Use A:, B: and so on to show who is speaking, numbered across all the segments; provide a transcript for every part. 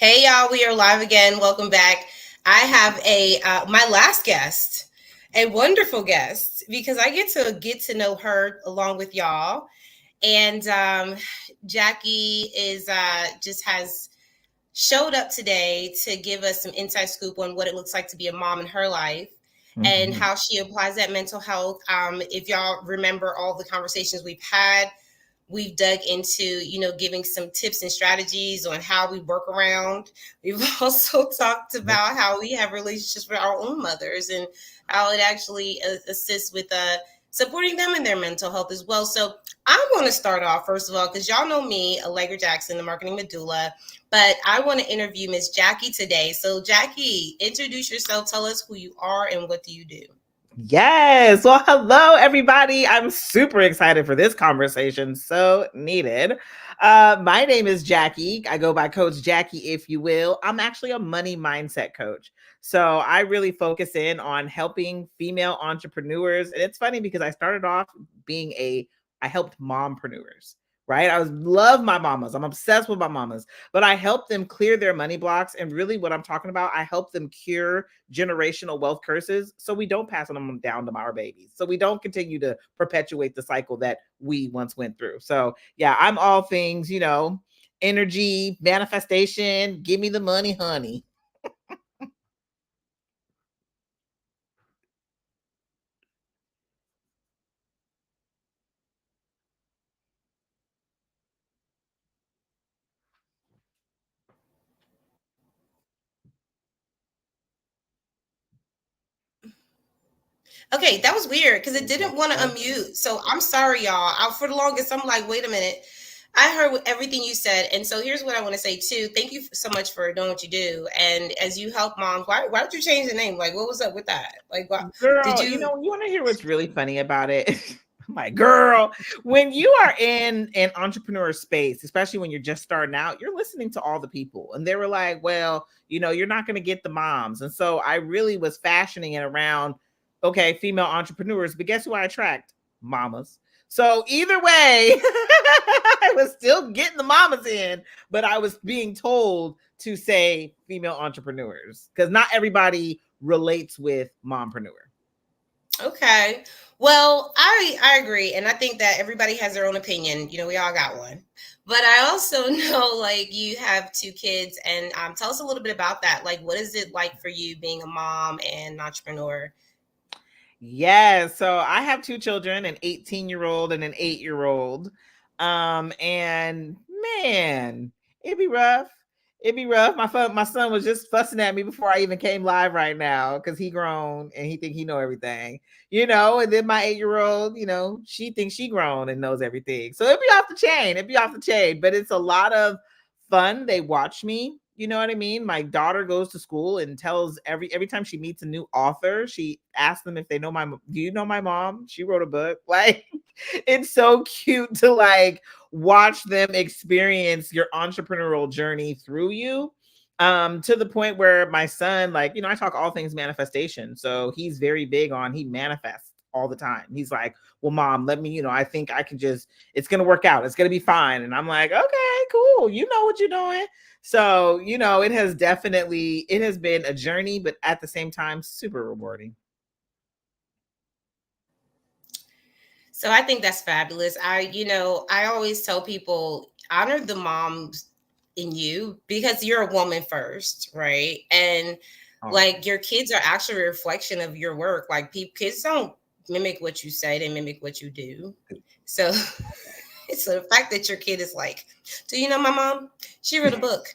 A: Hey y'all, we are live again. Welcome back. I have a my last guest, a wonderful guest, because I get to know her along with y'all. And Jacqui is just has showed up today to give us some inside scoop on what it looks like to be a mom in her life and
B: Mhm.
A: how she applies that mental health. If y'all remember all the conversations we've had, we've dug into giving some tips and strategies on how we work around. We've also talked
B: Yep.
A: about how we have relationships with our own mothers and how it actually assists with supporting them in their mental health as well. So I'm going to start off first of all because y'all know me, Allegra Jackson, the marketing medulla, but I want to interview Miss Jacqui today. So Jacqui, introduce yourself, tell us who you are and what do you do.
B: Yes. Well, hello, everybody. I'm super excited for this conversation. So needed. My name is Jacqui. I go by Coach Jacqui, if you will. I'm actually a money mindset coach. So I really focus in on helping female entrepreneurs. And it's funny because I started off being I helped mompreneurs, right? I love my mamas. I'm obsessed with my mamas, but I help them clear their money blocks. And really, what I'm talking about, I help them cure generational wealth curses so we don't pass them down to our babies. So we don't continue to perpetuate the cycle that we once went through. So, yeah, I'm all things, energy, manifestation, give me the money, honey.
A: Okay, that was weird because it didn't want to
B: Yep.
A: unmute. So I'm sorry, y'all. For the longest, I'm like, wait a minute. I heard everything you said. And so here's what I want to say, too. Thank you so much for doing what you do. And as you help moms, why did you change the name? Like, what was up with that? Like, what did
B: Girl,
A: you?
B: you want to hear what's really funny about it? My girl, when you are in an entrepreneur space, especially when you're just starting out, you're listening to all the people. And they were like, well, you're not going to get the moms. And so I really was fashioning it around, okay, female entrepreneurs. But guess who I attract? Mamas. So either way, I was still getting the mamas in, but I was being told to say female entrepreneurs because not everybody relates with mompreneur.
A: Okay. Well, I agree, and I think that everybody has their own opinion. We all got one. But I also know like you have two kids, and tell us a little bit about that. Like, what is it like for you being a mom and an entrepreneur?
B: Yes. So I have two children, an 18-year-old and an 8-year-old. And man, it'd be rough. It'd be rough. My son was just fussing at me before I even came live right now because he grown and he think he know everything, and then my 8-year-old, she thinks she grown and knows everything. So it'd be off the chain. It'd be off the chain. But it's a lot of fun. They watch me. You know what I mean? My daughter goes to school and tells every time she meets a new author, she asks them if they know do you know my mom? She wrote a book. Like it's so cute to like watch them experience your entrepreneurial journey through you. To the point where my son, like, I talk all things manifestation. So he's very big on he manifests all the time. He's like, well, mom, let me, I think I can it's gonna work out. It's gonna be fine. And I'm like, okay, cool. You know what you're doing. So, it has been a journey, but at the same time, super rewarding.
A: So I think that's fabulous. I always tell people honor the moms in you because you're a woman first, right? And
B: Oh,
A: like your kids are actually a reflection of your work. Like kids don't mimic what you say, they mimic what you do. So so the fact that your kid is like, do you know my mom? She wrote a book.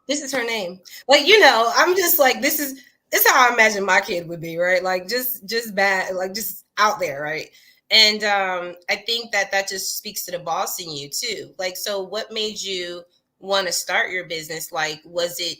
A: This is her name. Like, I'm just like, this is how I imagine my kid would be, right? Like just bad, like just out there, right? And I think that just speaks to the boss in you too. Like, so what made you want to start your business? Like, was it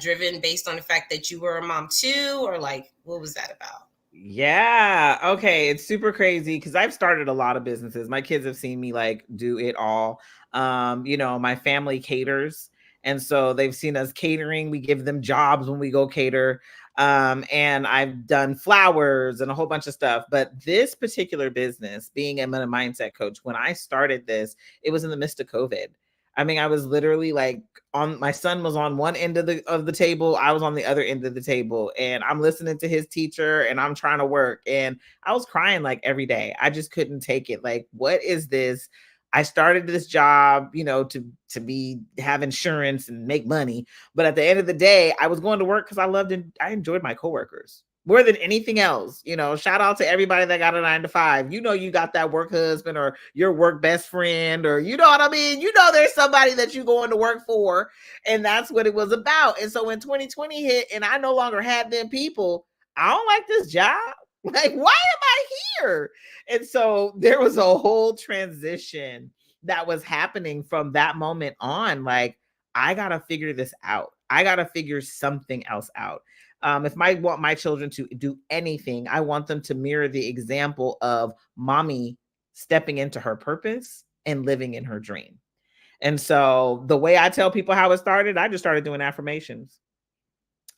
A: driven based on the fact that you were a mom too, or like what was that about?
B: yeah. Okay. It's super crazy because I've started a lot of businesses. My kids have seen me like do it all. My family caters. And so they've seen us catering. We give them jobs when we go cater. And I've done flowers and a whole bunch of stuff. But this particular business, being a mindset coach, when I started this, it was in the midst of COVID. I mean, I was literally like on my son was on one end of the table, I was on the other end of the table, and I'm listening to his teacher and I'm trying to work, and I was crying like every day. I just couldn't take it. Like, what is this? I started this job, to be have insurance and make money, but at the end of the day, I was going to work because I loved and I enjoyed my coworkers more than anything else. Shout out to everybody that got a 9 to 5. You got that work husband or your work best friend, or you know what I mean? There's somebody that you going to work for, and that's what it was about. And so when 2020 hit and I no longer had them people, I don't like this job. Like, why am I here? And so there was a whole transition that was happening from that moment on. Like, I got to figure this out. I got to figure something else out. If I want my children to do anything, I want them to mirror the example of mommy stepping into her purpose and living in her dream. And so the way I tell people how it started, I just started doing affirmations.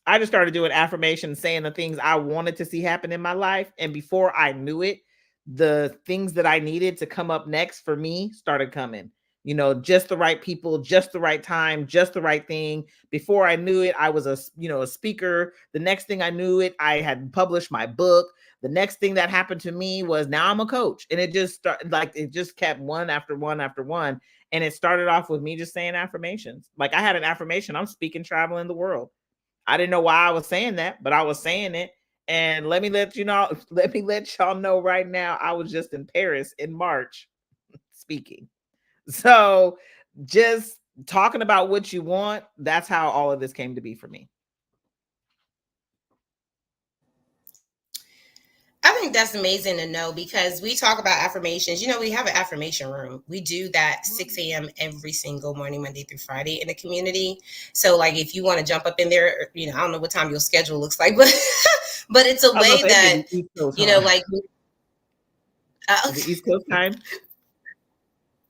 B: I just started doing affirmations, saying the things I wanted to see happen in my life. And before I knew it, the things that I needed to come up next for me started coming. Just the right people, just the right time, just the right thing. Before I knew it, I was a speaker. The next thing I knew it, I had published my book. The next thing that happened to me was now I'm a coach. And it just started, like, it just kept one after one after one. And it started off with me just saying affirmations. Like, I had an affirmation, I'm speaking, traveling the world. I didn't know why I was saying that, but I was saying it. And let me let y'all know right now, I was just in Paris in March speaking. So just talking about what you want, that's how all of this came to be for me.
A: I think that's amazing to know, because we talk about affirmations. We have an affirmation room. We do that 6 a.m. every single morning, Monday through Friday, in the community. So, like, if you want to jump up in there, I don't know what time your schedule looks like, but but it's a way that, like,
B: the East Coast time.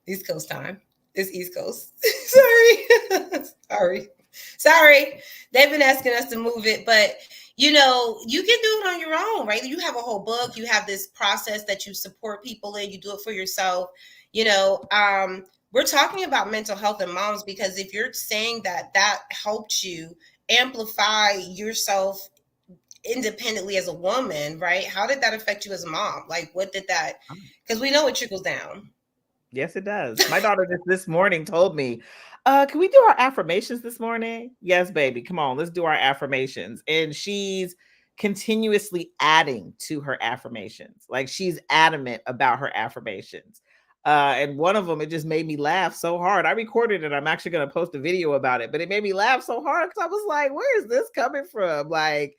A: East Coast time. It's East Coast. Sorry. They've been asking us to move it, but you can do it on your own, right? You have a whole book. You have this process that you support people in. You do it for yourself. We're talking about mental health in moms, because if you're saying that helped you amplify yourself independently as a woman, right? How did that affect you as a mom? Like, what did that? Because we know it trickles down.
B: Yes, it does. My daughter just this morning told me, can we do our affirmations this morning? Yes, baby. Come on, let's do our affirmations. And she's continuously adding to her affirmations. Like, she's adamant about her affirmations. And one of them, it just made me laugh so hard. I recorded it. I'm actually going to post a video about it, but it made me laugh so hard because I was like, where is this coming from? Like,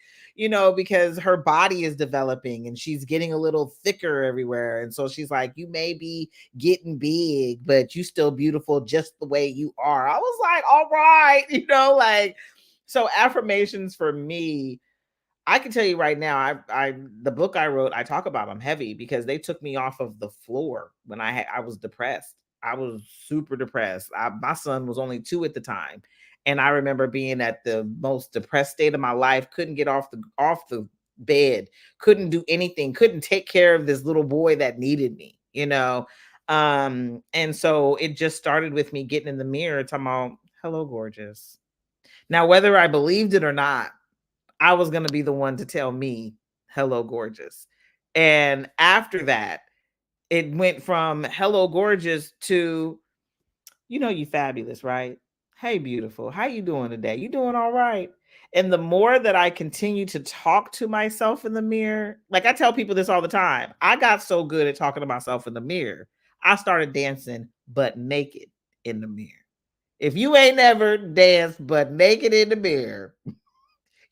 B: because her body is developing and she's getting a little thicker everywhere. And so she's like, you may be getting big, but you still beautiful just the way you are. I was like, all right, like, so affirmations for me, I can tell you right now, the book I wrote, I talk about them heavy because they took me off of the floor when I was depressed. I was super depressed. My son was only 2 at the time. And I remember being at the most depressed state of my life, couldn't get off the bed, couldn't do anything, couldn't take care of this little boy that needed me, and so it just started with me getting in the mirror talking about, hello, gorgeous. Now, whether I believed it or not, I was going to be the one to tell me, hello, gorgeous. And after that, it went from hello, gorgeous to, you fabulous, right? Hey, beautiful. How you doing today? You doing all right? And the more that I continue to talk to myself in the mirror, like I tell people this all the time, I got so good at talking to myself in the mirror, I started dancing butt naked in the mirror. If you ain't never danced butt naked in the mirror,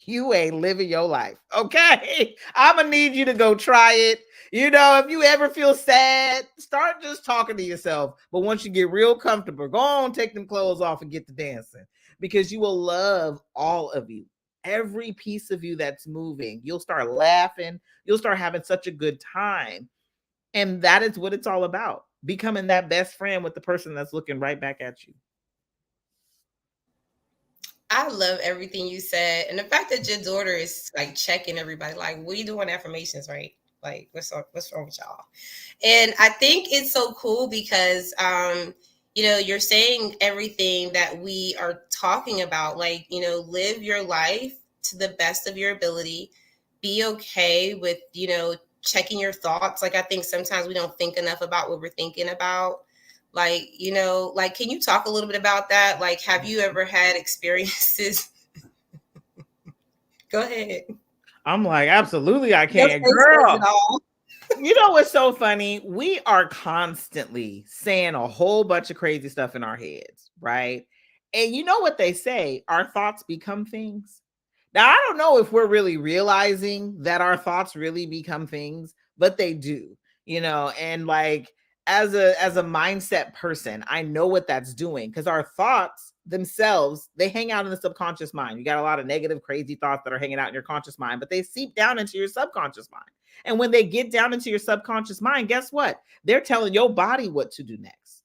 B: you ain't living your life. Okay. I'm going to need you to go try it. If you ever feel sad, start just talking to yourself. But once you get real comfortable, go on, take them clothes off and get to dancing, because you will love all of you. Every piece of you that's moving, you'll start laughing. You'll start having such a good time. And that is what it's all about. Becoming that best friend with the person that's looking right back at you.
A: I love everything you said, and the fact that your daughter is like checking everybody, like, "What are you doing affirmations, right? Like, what's wrong with y'all?" And I think it's so cool because, you're saying everything that we are talking about. Like, live your life to the best of your ability. Be okay with, checking your thoughts. Like, I think sometimes we don't think enough about what we're thinking about. Like, like, can you talk a little bit about that? Like, have you ever had experiences? Go ahead.
B: I'm like, absolutely, I
A: Your
B: can,
A: face says it
B: girl.
A: all.
B: You know what's so funny? We are constantly saying a whole bunch of crazy stuff in our heads, right? And you know what they say? Our thoughts become things. Now, I don't know if we're really realizing that our thoughts really become things, but they do, and like as a mindset person, I know what that's doing because our thoughts themselves, they hang out in the subconscious mind. You got a lot of negative, crazy thoughts that are hanging out in your conscious mind, but they seep down into your subconscious mind. And when they get down into your subconscious mind, guess what? They're telling your body what to do next.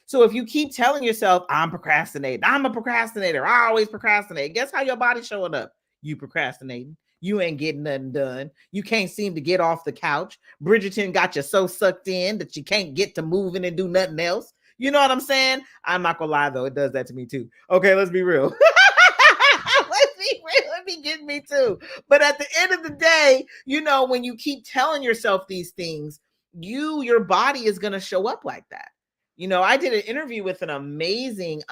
B: So if you keep telling yourself, I'm procrastinating, I'm a procrastinator, I always procrastinate, guess how your body's showing up? You procrastinating. You ain't getting nothing done. You can't seem to get off the couch. Bridgerton got you so sucked in that you can't get to moving and do nothing else. You know what I'm saying? I'm not gonna lie though, it does that to me too. Okay, let's be real. Let's be real. Let me get me too. But at the end of the day, when you keep telling yourself these things, your body is gonna show up like that. I did an interview with an amazing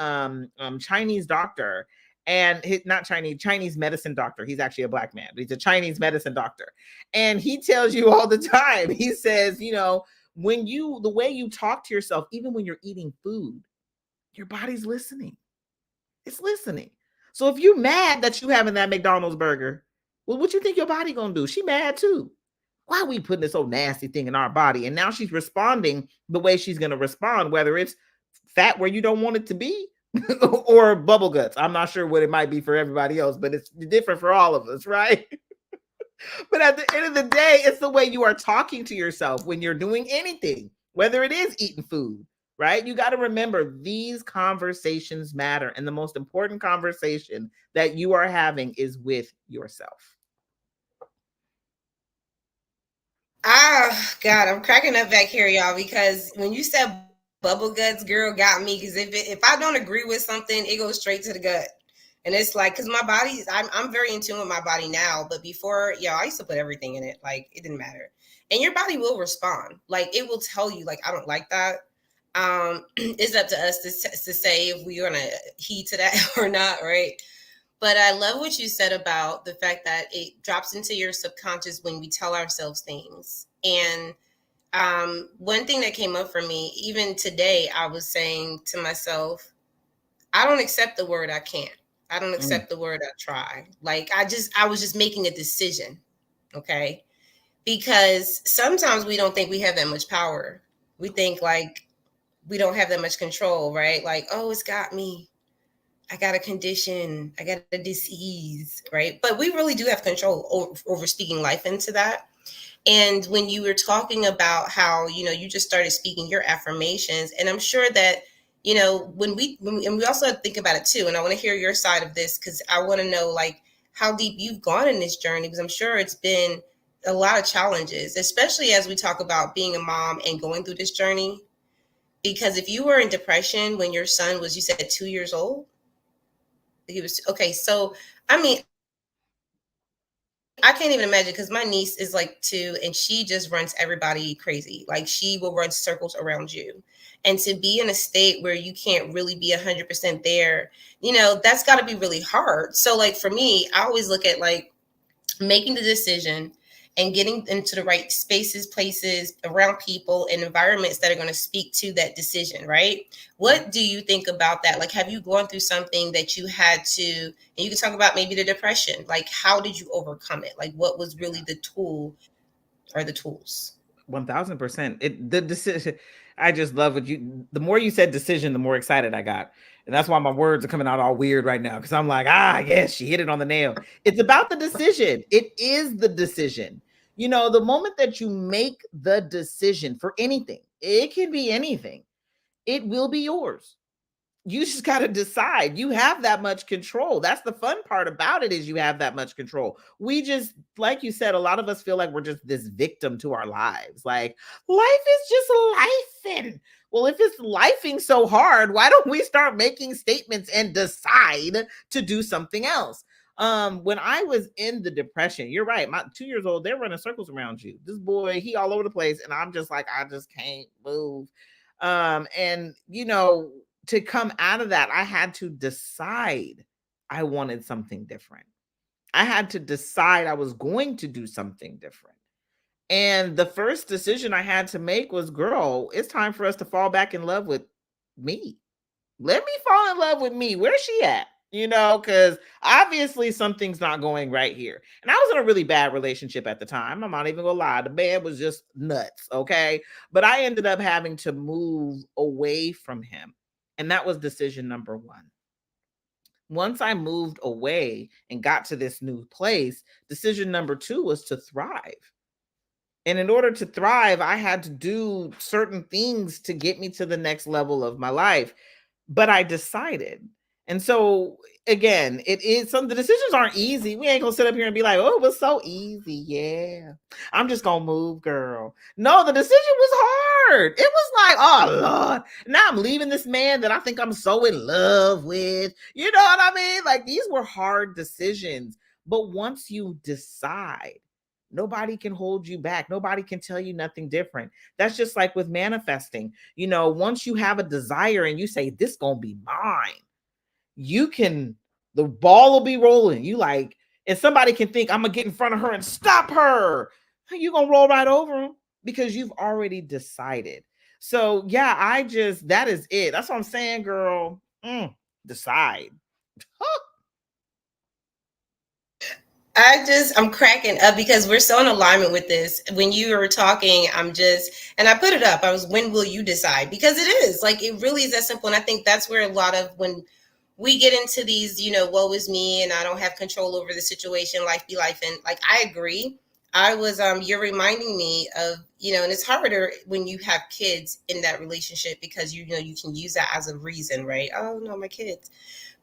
B: Chinese doctor, and not Chinese medicine doctor. He's actually a black man, but he's a Chinese medicine doctor. And he tells you all the time, he says, the way you talk to yourself, even when you're eating food, your body's listening. It's listening. So if you're mad that you having that McDonald's burger, well, what you think your body gonna do? She mad too. Why are we putting this old nasty thing in our body? And now she's responding the way she's gonna respond, whether it's fat where you don't want it to be or bubble guts. I'm not sure what it might be for everybody else, but it's different for all of us, right? But at the end of the day, it's the way you are talking to yourself when you're doing anything, whether it is eating food, right? You got to remember these conversations matter. And the most important conversation that you are having is with yourself.
A: Ah, God, I'm cracking up back here, y'all, because when you said bubble guts, girl, got me. Because if I don't agree with something, it goes straight to the gut. And it's like, because my body, I'm very in tune with my body now. But before, I used to put everything in it. Like, it didn't matter. And your body will respond. Like, it will tell you, like, I don't like that. It's up to us to say if we're going to heed to that or not, right? But I love what you said about the fact that it drops into your subconscious when we tell ourselves things. And one thing that came up for me, even today, I was saying to myself, I don't accept the word I can't. I don't accept the word I try. Like, I was just making a decision. Okay. Because sometimes we don't think we have that much power. We think like we don't have that much control, right? Like, oh, it's got me. I got a condition, I got a disease, right? But we really do have control over speaking life into that. And when you were talking about how, you just started speaking your affirmations, and I'm sure that, and we also think about it too. And I want to hear your side of this because I want to know like how deep you've gone in this journey, because I'm sure it's been a lot of challenges, especially as we talk about being a mom and going through this journey. Because if you were in depression when your son was, you said 2 years old, he was okay. So, I mean, I can't even imagine because my niece is like 2 and she just runs everybody crazy. Like she will run circles around you. And to be in a state where you can't really be 100% there, that's got to be really hard. So, like for me, I always look at like making the decision and getting into the right spaces, places, around people and environments that are going to speak to that decision, right? What do you think about that? Like, have you gone through something that you had to, and you can talk about maybe the depression, like how did you overcome it? Like what was really the tool or the tools?
B: 1000%. The decision. I just love what the more you said decision, the more excited I got. And that's why my words are coming out all weird right now. Cause I'm like, yes, she hit it on the nail. It's about the decision. It is the decision. The moment that you make the decision for anything, it can be anything, it will be yours. You just got to decide. You have that much control. That's the fun part about it, is you have that much control. We just, like you said, a lot of us feel like we're just this victim to our lives. Like, life is just life. And well, if it's lifing so hard, why don't we start making statements and decide to do something else? When I was in the depression, you're right, my 2 years old, they're running circles around you. This boy, he all over the place, and I'm just like, I just can't move. And to come out of that, I had to decide I wanted something different. I had to decide I was going to do something different. And the first decision I had to make was, girl, it's time for us to fall back in love with me. Let me fall in love with me. Where's she at? Because obviously something's not going right here. And I was in a really bad relationship at the time. I'm not even gonna lie. The man was just nuts. Okay. But I ended up having to move away from him. And that was decision number one. Once I moved away and got to this new place, decision number two was to thrive. And in order to thrive, I had to do certain things to get me to the next level of my life. But I decided. And so again, it is the decisions aren't easy. We ain't gonna sit up here and be like, oh, it was so easy. Yeah. I'm just gonna move, girl. No, the decision was hard. It was like, oh Lord, now I'm leaving this man that I think I'm so in love with. You know what I mean? Like, these were hard decisions. But once you decide, nobody can hold you back. Nobody can tell you nothing different. That's just like with manifesting. Once you have a desire and you say, this gonna be mine, the ball will be rolling. And somebody can think, I'm gonna get in front of her and stop her. You're gonna roll right over them because you've already decided. So yeah, that is it. That's what I'm saying, girl. Decide.
A: I'm cracking up because we're so in alignment with this. When you were talking, and I put it up. When will you decide? Because it is like, it really is that simple. And I think that's where a lot of, when we get into these, woe is me, and I don't have control over the situation, life be life. And like, I agree. You're reminding me of, and it's harder when you have kids in that relationship, because, you can use that as a reason, right? Oh no, my kids.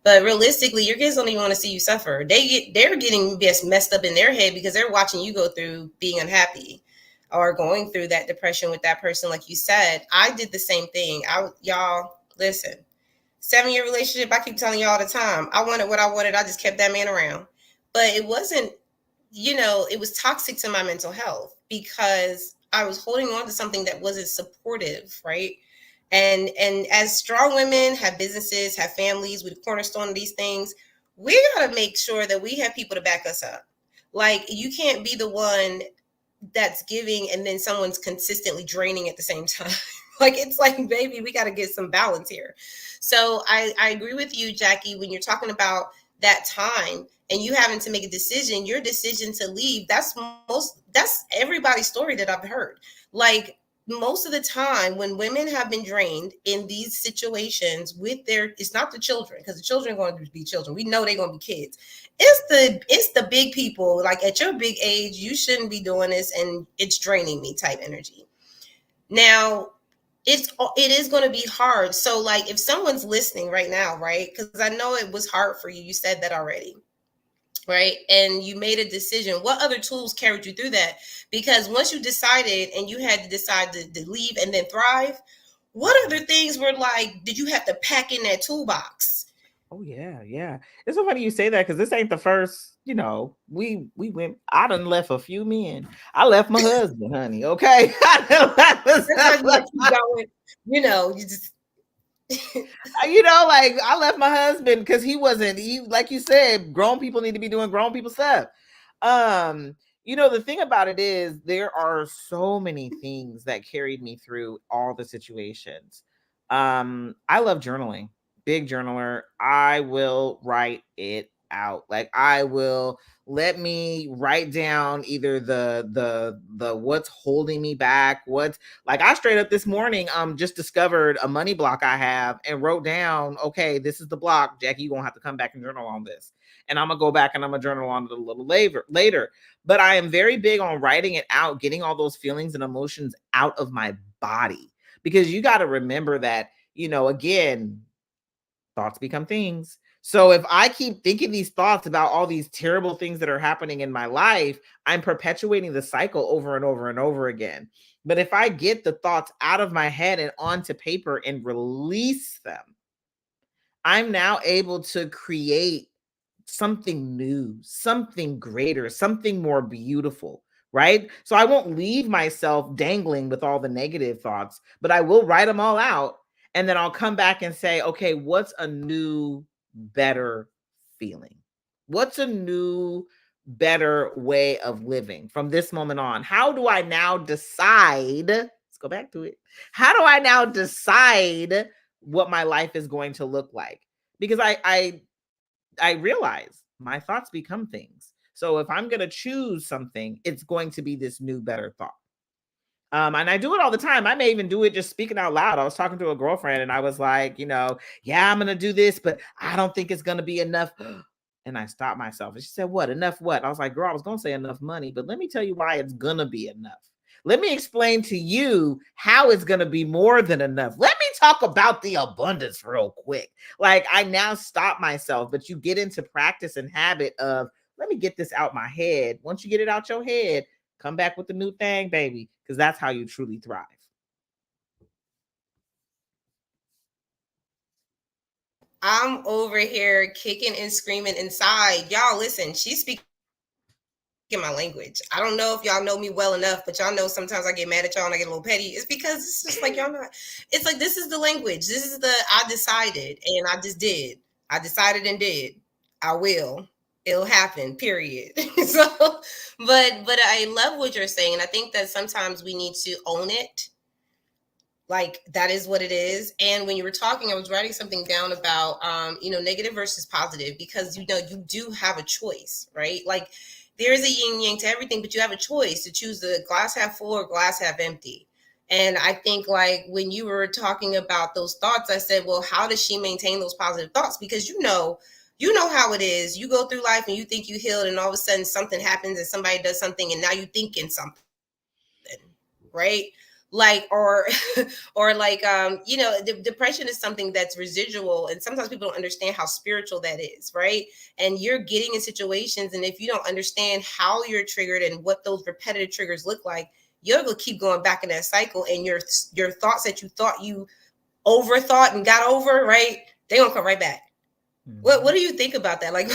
A: But realistically, your kids don't even want to see you suffer. They're getting messed up in their head because they're watching you go through being unhappy or going through that depression with that person. Like you said, I did the same thing. Y'all, listen, 7-year relationship. I keep telling you all the time, I wanted what I wanted. I just kept that man around. But it wasn't, it was toxic to my mental health because I was holding on to something that wasn't supportive, right? And as strong women, have businesses, have families, with cornerstone of these things, we got to make sure that we have people to back us up. Like, you can't be the one that's giving and then someone's consistently draining at the same time. Like, it's like, baby, we got to get some balance here. So I agree with you, Jacqui, when you're talking about that time and you having to make a decision, your decision to leave, that's everybody's story that I've heard. Like, most of the time when women have been drained in these situations it's not the children, because the children are going to be children. We know they're going to be kids. It's the big people, like, at your big age, you shouldn't be doing this and it's draining me type energy. Now, it is going to be hard. So like, if someone's listening right now, right? Because I know it was hard for you. You said that already. Right. And you made a decision. What other tools carried you through that? Because once you decided and you had to decide to leave and then thrive, what other things were like, did you have to pack in that toolbox?
B: Oh yeah, yeah. It's so funny you say that, because this ain't the first. We went. I done left a few men. I left my husband, honey. Okay,
A: you just.
B: Like, I left my husband because he wasn't. Like you said, grown people need to be doing grown people stuff. The thing about it is, there are so many things that carried me through all the situations. I love journaling. Big journaler. I will write it out. Like, I will let me write down either the what's holding me back, what's, like, I straight up this morning just discovered a money block I have and wrote down, okay, this is the block, Jacqui, you're gonna have to come back and journal on this. And I'm gonna go back and I'm gonna journal on it a little later. But I am very big on writing it out, getting all those feelings and emotions out of my body. Because you got to remember that, again, Thoughts become things. So if I keep thinking these thoughts about all these terrible things that are happening in my life, I'm perpetuating the cycle over and over and over again. But if I get the thoughts out of my head and onto paper and release them, I'm now able to create something new, something greater, something more beautiful, right? So I won't leave myself dangling with all the negative thoughts, but I will write them all out. And then I'll come back and say, okay, what's a new, better feeling? What's a new, better way of living from this moment on? How do I now decide? Let's go back to it. How do I now decide what my life is going to look like? Because I realize my thoughts become things. So if I'm going to choose something, it's going to be this new, better thought. And I do it all the time. I may even do it just speaking out loud. I was talking to a girlfriend and I was like, yeah, I'm going to do this, but I don't think it's going to be enough. And I stopped myself. And she said, what? Enough what? I was like, girl, I was going to say enough money, but let me tell you why it's going to be enough. Let me explain to you how it's going to be more than enough. Let me talk about the abundance real quick. Like I now stop myself, but you get into practice and habit of, let me get this out my head. Once you get it out your head, come back with the new thing, baby, because that's how you truly thrive.
A: I'm over here kicking and screaming inside. Y'all, listen, she's speaking my language. I don't know if y'all know me well enough, but y'all know sometimes I get mad at y'all and I get a little petty. It's because it's just like y'all not. It's like this is the language. This is the I decided and I just did. I decided and did. I will. It'll happen. Period. So, but I love what you're saying. I think that sometimes we need to own it. Like that is what it is. And when you were talking, I was writing something down about negative versus positive, because you do have a choice, right? Like there is a yin yang to everything, but you have a choice to choose the glass half full or glass half empty. And I think like when you were talking about those thoughts, I said, well, how does she maintain those positive thoughts? Because you know how it is. You go through life and you think you healed, and all of a sudden something happens and somebody does something, and now you thinking something, right? Like or like depression is something that's residual, and sometimes people don't understand how spiritual that is, right? And you're getting in situations, and if you don't understand how you're triggered and what those repetitive triggers look like, you're gonna keep going back in that cycle, and your thoughts that you thought you overthought and got over, right, they're gonna come right back. Mm-hmm. What do you think about that? Like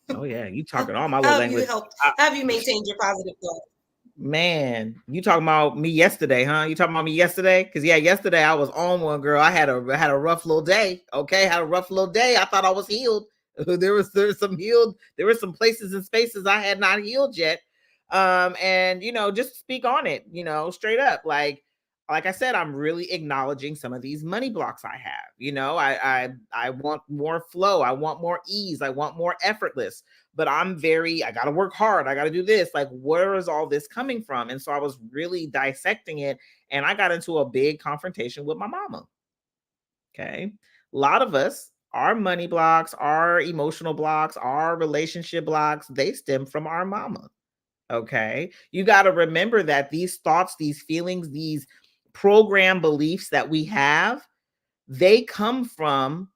B: oh yeah, you talking all my little language.
A: How have you maintained your positive thoughts?
B: Man, you talking about me yesterday, huh? You talking about me yesterday? Because yeah, yesterday I was on one, girl. I had a rough little day. Okay, had a rough little day. I thought I was healed. There was some healed. There were some places and spaces I had not healed yet. And just speak on it. Straight up, like I said, I'm really acknowledging some of these money blocks I have. I want more flow. I want more ease. I want more effortless. But I got to work hard. I got to do this. Like, where is all this coming from? And so I was really dissecting it. And I got into a big confrontation with my mama. Okay. A lot of us, our money blocks, our emotional blocks, our relationship blocks, they stem from our mama. Okay. You got to remember that these thoughts, these feelings, these program beliefs that we have, they come from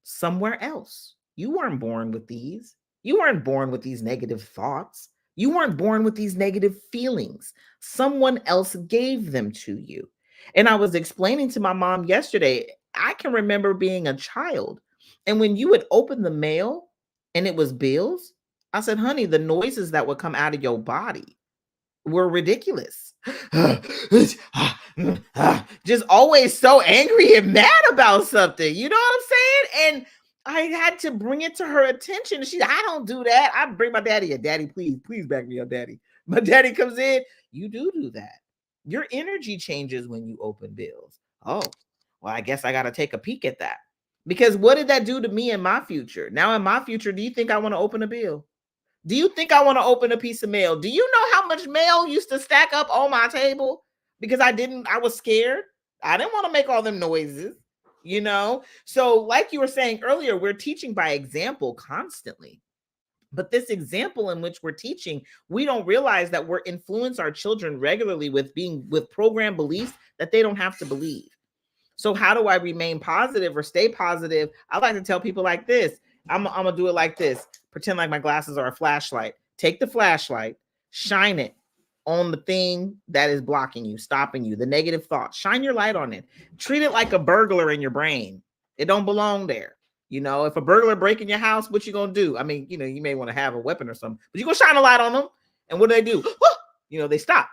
B: somewhere else. You weren't born with these. You weren't born with these negative thoughts. You weren't born with these negative feelings. Someone else gave them to you. And I was explaining to my mom yesterday, I can remember being a child. And when you would open the mail and it was bills, I said, honey, the noises that would come out of your body were ridiculous. Just always so angry and mad about something. You know what I'm saying? And I had to bring it to her attention. I don't do that. I bring my daddy in. Daddy, please back me up, daddy. My daddy comes in. You do that. Your energy changes when you open bills. Oh, well, I guess I got to take a peek at that. Because what did that do to me in my future? Now in my future, do you think I want to open a bill? Do you think I want to open a piece of mail? Do you know how much mail used to stack up on my table? Because I was scared. I didn't want to make all them noises, So like you were saying earlier, we're teaching by example constantly. But this example in which we're teaching, we don't realize that we're influencing our children regularly with program beliefs that they don't have to believe. So how do I remain positive or stay positive? I like to tell people like this. I'm gonna do it like this. Pretend like my glasses are a flashlight. Take the flashlight, shine it on the thing that is blocking you, stopping you, the negative thoughts. Shine your light on it. Treat it like a burglar in your brain. It don't belong there. You know, if a burglar break in your house, what you gonna do? I mean, you know, you may want to have a weapon or something, but you gonna shine a light on them. And what do? You know, they stop.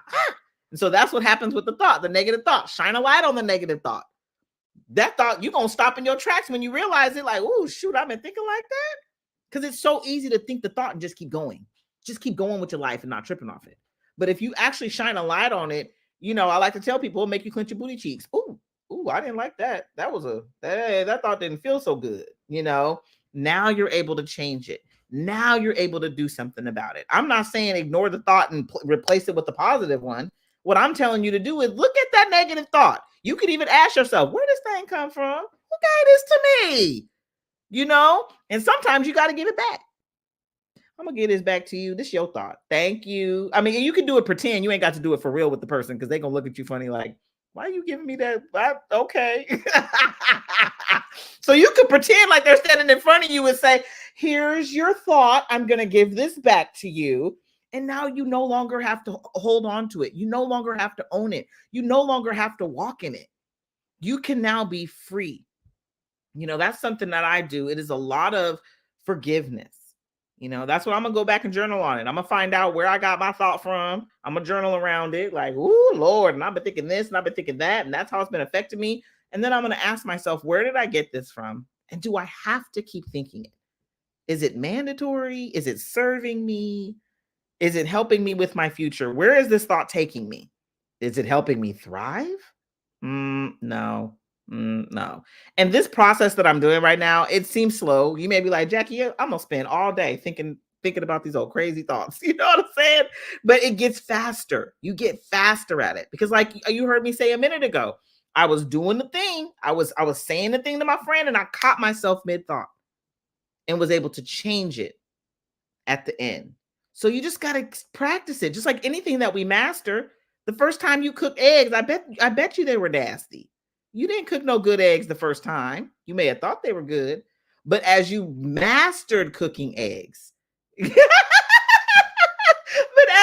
B: And so that's what happens with the thought, the negative thought. Shine a light on the negative thought. That thought, you're gonna stop in your tracks when you realize it, like, oh shoot, I've been thinking like that. Because it's so easy to think the thought and just keep going. Just keep going with your life and not tripping off it. But if you actually shine a light on it, you know, I like to tell people, it'll make you clench your booty cheeks. Ooh, I didn't like that. That thought didn't feel so good. You know, now you're able to change it. Now you're able to do something about it. I'm not saying ignore the thought and replace it with the positive one. What I'm telling you to do is look at that negative thought. You could even ask yourself, where does this thing come from? Who gave this to me? You know, and sometimes you got to give it back. I'm gonna give this back to you. This is your thought. Thank you. I mean, you can do it pretend. You ain't got to do it for real with the person because they're gonna look at you funny, like, why are you giving me that? Okay. So you could pretend like they're standing in front of you and say, here's your thought. I'm gonna give this back to you. And now you no longer have to hold on to it. You no longer have to own it. You no longer have to walk in it. You can now be free. You know, that's something that I do. It is a lot of forgiveness. You know, that's what I'm going to go back and journal on it. I'm going to find out where I got my thought from. I'm going to journal around it like, ooh, Lord, and I've been thinking this and I've been thinking that. And that's how it's been affecting me. And then I'm going to ask myself, where did I get this from? And do I have to keep thinking it? Is it mandatory? Is it serving me? Is it helping me with my future? Where is this thought taking me? Is it helping me thrive? No. No. And this process that I'm doing right now, it seems slow. You may be like, Jacqui, I'm gonna spend all day thinking about these old crazy thoughts. You know what I'm saying? But it gets faster. You get faster at it because, like you heard me say a minute ago, I was doing the thing. I was saying the thing to my friend, and I caught myself mid thought and was able to change it at the end. So you just gotta practice it, just like anything that we master. The first time you cook eggs, I bet you they were nasty. You didn't cook no good eggs the first time. You may have thought they were good, but as you mastered cooking eggs, but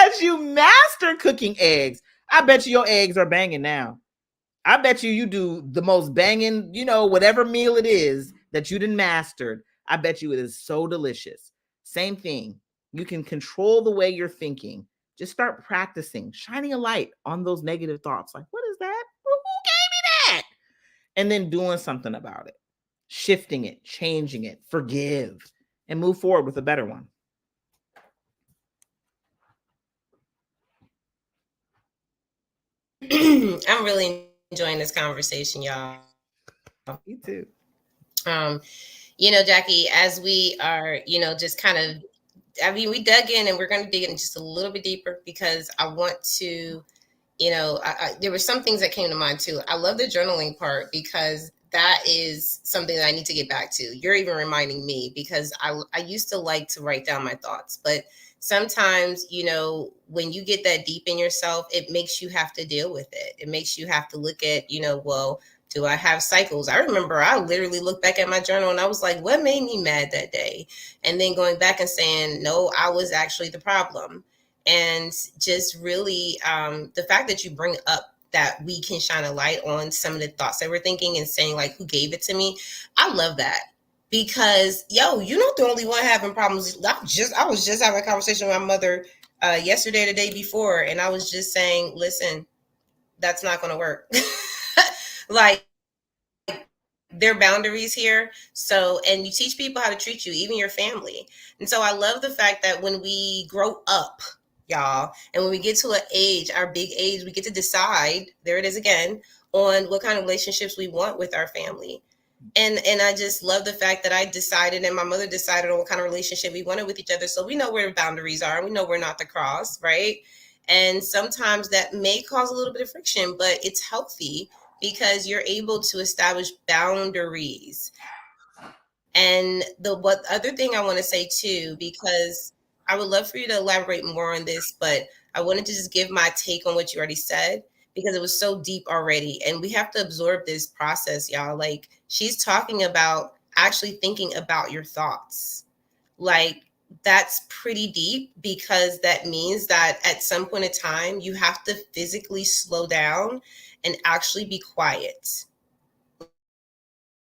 B: as you mastered cooking eggs, I bet you your eggs are banging now. I bet you do the most banging, you know, whatever meal it is that you didn't mastered. I bet you it is so delicious. Same thing. You can control the way you're thinking. Just start practicing, shining a light on those negative thoughts. Like, what is that? Who gave me that? And then doing something about it, shifting it, changing it, forgive, and move forward with a better one.
A: I'm really enjoying this conversation, y'all.
B: Me too.
A: You know, Jacqui, as we are, you know, just kind of, I mean, we dug in and we're going to dig in just a little bit deeper because I want to, you know, there were some things that came to mind too. I love the journaling part because that is something that I need to get back to. You're even reminding me because I used to like to write down my thoughts, but sometimes, you know, when you get that deep in yourself, it makes you have to deal with it. It makes you have to look at, you know, well, do I have cycles? I remember I literally looked back at my journal and I was like, what made me mad that day? And then going back and saying, no, I was actually the problem. And just really the fact that you bring up that we can shine a light on some of the thoughts that we're thinking and saying like, who gave it to me? I love that. Because you're not the only one having problems. I was just having a conversation with my mother yesterday, the day before, and I was just saying, listen, that's not going to work. Like, there are boundaries here. So, and you teach people how to treat you, even your family. And so I love the fact that when we grow up, y'all, and when we get to an age, our big age, we get to decide, there it is again, on what kind of relationships we want with our family. And I just love the fact that I decided and my mother decided on what kind of relationship we wanted with each other. So we know where the boundaries are. We know we're not to cross, right? And sometimes that may cause a little bit of friction, but it's healthy because you're able to establish boundaries. And the other thing I want to say too, because I would love for you to elaborate more on this, but I wanted to just give my take on what you already said, because it was so deep already. And we have to absorb this process, y'all. Like, she's talking about actually thinking about your thoughts. Like, that's pretty deep, because that means that at some point in time, you have to physically slow down and actually be quiet.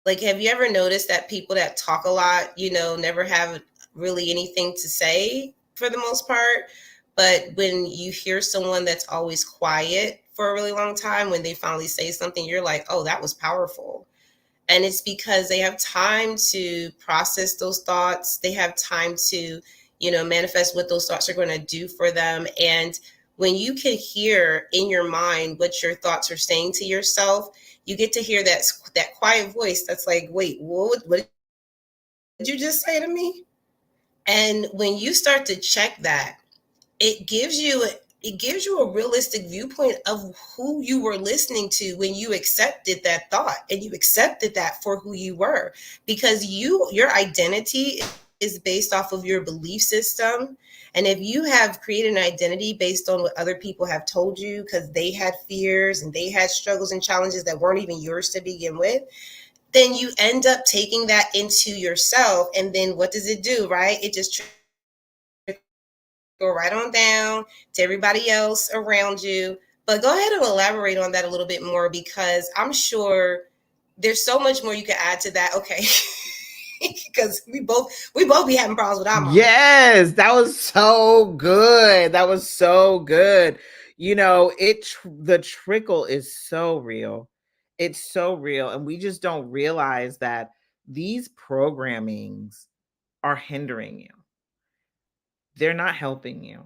A: Like, have you ever noticed that people that talk a lot, never have really anything to say for the most part? But when you hear someone that's always quiet for a really long time, when they finally say something, you're like, oh, that was powerful. And it's because they have time to process those thoughts. They have time to, manifest what those thoughts are going to do for them. And when you can hear in your mind what your thoughts are saying to yourself, you get to hear that quiet voice that's like, wait, what did you just say to me? And when you start to check that, it gives you a realistic viewpoint of who you were listening to when you accepted that thought and you accepted that for who you were, because your identity is based off of your belief system. And if you have created an identity based on what other people have told you because they had fears and they had struggles and challenges that weren't even yours to begin with, then you end up taking that into yourself. And then what does it do, right? It just go right on down to everybody else around you. But go ahead and elaborate on that a little bit more, because I'm sure there's so much more you can add to that. Okay. Because we both be having problems with our mom.
B: Yes, that was so good. That was so good. The trickle is so real. It's so real. And we just don't realize that these programmings are hindering you. They're not helping you.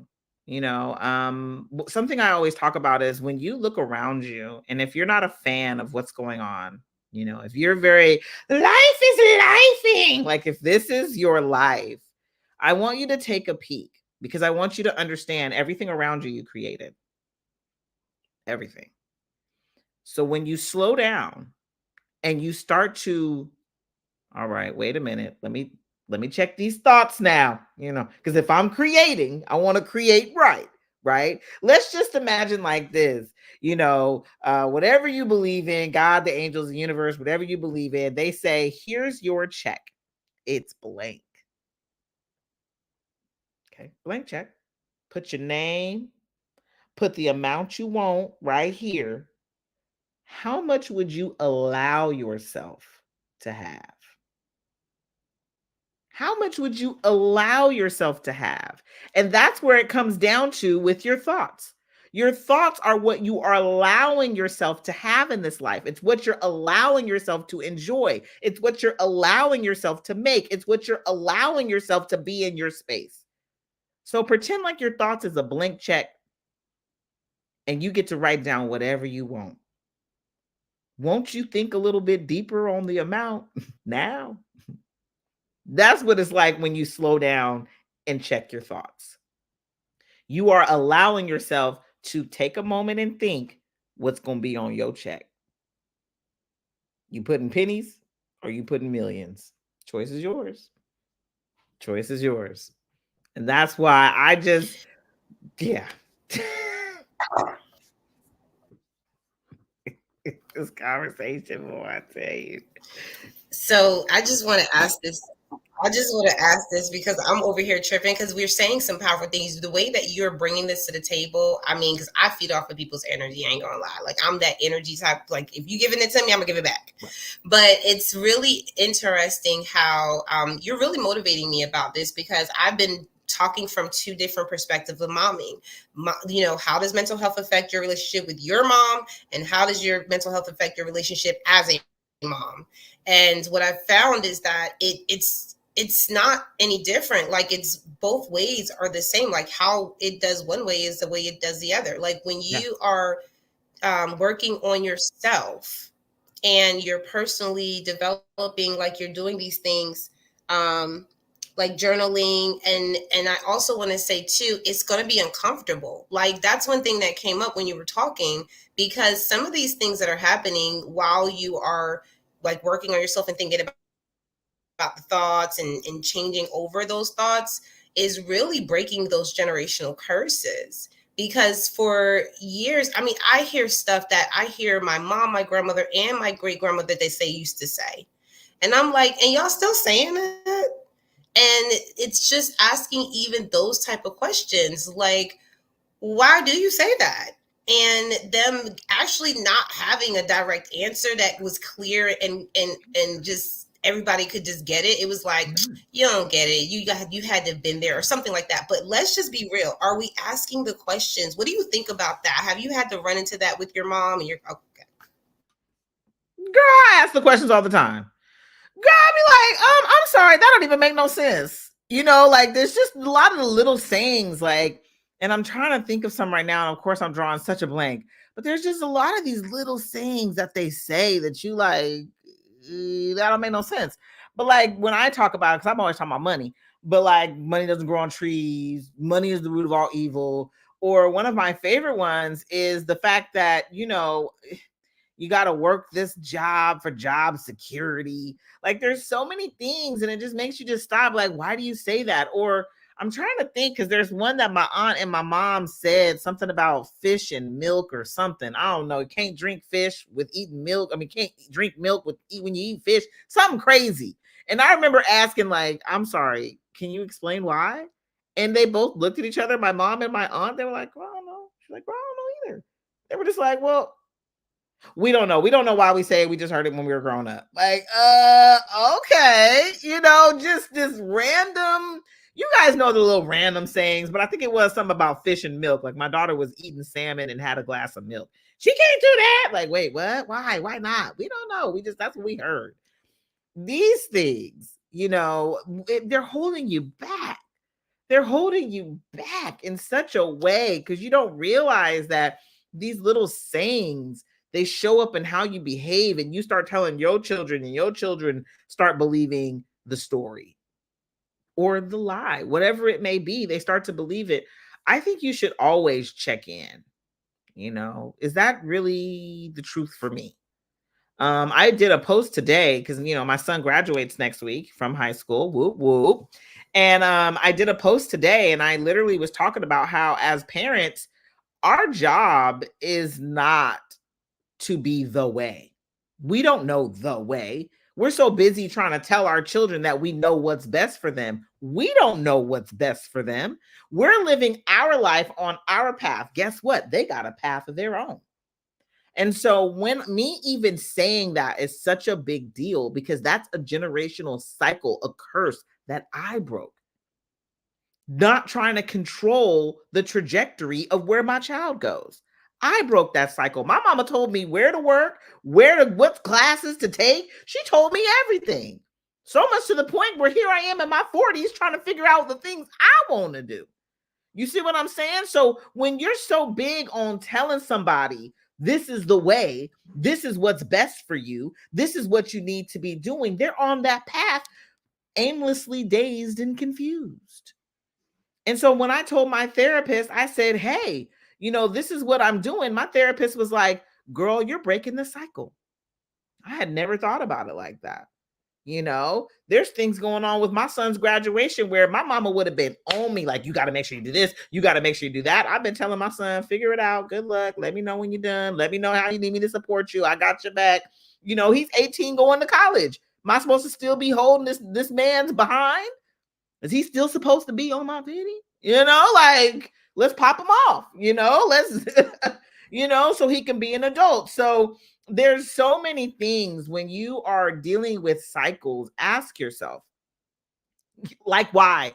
B: Something I always talk about is when you look around you, and if you're not a fan of what's going on, if you're very life is lifing, like if this is your life, I want you to take a peek, because I want you to understand everything around you created. Everything. So when you slow down and you start to, all right, wait a minute, let me check these thoughts now, because if I'm creating, I want to create right? Let's just imagine like this, whatever you believe in, God, the angels, the universe, whatever you believe in, they say, here's your check. It's blank. Okay, blank check. Put your name, put the amount you want right here. How much would you allow yourself to have? How much would you allow yourself to have? And that's where it comes down to with your thoughts. Your thoughts are what you are allowing yourself to have in this life. It's what you're allowing yourself to enjoy. It's what you're allowing yourself to make. It's what you're allowing yourself to be in your space. So pretend like your thoughts is a blank check and you get to write down whatever you want. Won't you think a little bit deeper on the amount now? That's what it's like when you slow down and check your thoughts. You are allowing yourself to take a moment and think what's going to be on your check. You putting pennies or you putting millions? Choice is yours. Choice is yours. And that's why I just, yeah. This conversation, boy, I tell you.
A: So I just want to ask this because I'm over here tripping, because we're saying some powerful things. The way that you're bringing this to the table, I mean, because I feed off of people's energy. I ain't gonna lie. Like, I'm that energy type. Like, if you giving it to me, I'm gonna give it back. But it's really interesting how you're really motivating me about this, because I've been talking from two different perspectives of momming. How does mental health affect your relationship with your mom, and how does your mental health affect your relationship as a mom? And what I've found is that it's not any different. Like, it's both ways are the same. Like, how it does one way is the way it does the other. Like, when you are working on yourself and you're personally developing, like, you're doing these things, like journaling, and I also want to say too, it's going to be uncomfortable. Like, that's one thing that came up when you were talking, because some of these things that are happening while you are like working on yourself and thinking about the thoughts and changing over those thoughts is really breaking those generational curses. because for years, I mean, I hear stuff that I hear my mom, my grandmother, and my great grandmother that they used to say. And I'm like, and y'all still saying that? And it's just asking even those type of questions, like, why do you say that? And them actually not having a direct answer that was clear and just everybody could just get it. It was like, you don't get it. You had to have been there or something like that. But let's just be real. Are we asking the questions? What do you think about that? Have you had to run into that with your mom and your okay?
B: Girl, I ask the questions all the time. Girl, I be like, I'm sorry, that don't even make no sense. You know, like there's just a lot of the little sayings, like, and I'm trying to think of some right now, and of course I'm drawing such a blank, but there's just a lot of these little sayings that they say that you like, that don't make no sense. But like when I talk about it, because I'm always talking about money, but like money doesn't grow on trees, money is the root of all evil. Or one of my favorite ones is the fact that, you know, you got to work this job for job security. Like there's so many things and it just makes you just stop. Like, why do you say that? Or I'm trying to think because there's one that my aunt and my mom said something about fish and milk or something. I don't know. You can't drink fish with eating milk. I mean, can't drink milk with when you eat fish. Something crazy. And I remember asking, like, I'm sorry, can you explain why? And they both looked at each other, my mom and my aunt. They were like, well, I don't know. She's like, well, I don't know either. They were just like, well, we don't know. We don't know why we say it. We just heard it when we were growing up. Like, okay. You know, just this random, you guys know the little random sayings, but I think it was something about fish and milk. Like my daughter was eating salmon and had a glass of milk. She can't do that. Like, wait, what? Why? Why not? We don't know. That's what we heard. These things, you know, they're holding you back. They're holding you back in such a way because you don't realize that these little sayings, they show up in how you behave, and you start telling your children and your children start believing the story or the lie, whatever it may be. They start to believe it. I think you should always check in. You know, is that really the truth for me? I did a post today because, you know, my son graduates next week from high school. Whoop, whoop. And I did a post today and I literally was talking about how as parents, our job is not to be the way. We don't know the way. We're so busy trying to tell our children that we know what's best for them. We don't know what's best for them. We're living our life on our path. Guess what? They got a path of their own. And so when me even saying that is such a big deal because that's a generational cycle, a curse that I broke. Not trying to control the trajectory of where my child goes. I broke that cycle. My mama told me where to work, what classes to take. She told me everything. So much to the point where here I am in my 40s trying to figure out the things I want to do. You see what I'm saying? So when you're so big on telling somebody, this is the way, this is what's best for you, this is what you need to be doing, they're on that path, aimlessly dazed and confused. And so when I told my therapist, I said, hey, you know, this is what I'm doing. My therapist was like, girl, you're breaking the cycle. I had never thought about it like that. You know, there's things going on with my son's graduation where my mama would have been on me like, you got to make sure you do this. You got to make sure you do that. I've been telling my son, figure it out. Good luck. Let me know when you're done. Let me know how you need me to support you. I got your back. You know, he's 18 going to college. Am I supposed to still be holding this man's behind? Is he still supposed to be on my video? You know, like, let's pop him off, you know, let's, you know, so he can be an adult. So there's so many things when you are dealing with cycles, ask yourself, like, why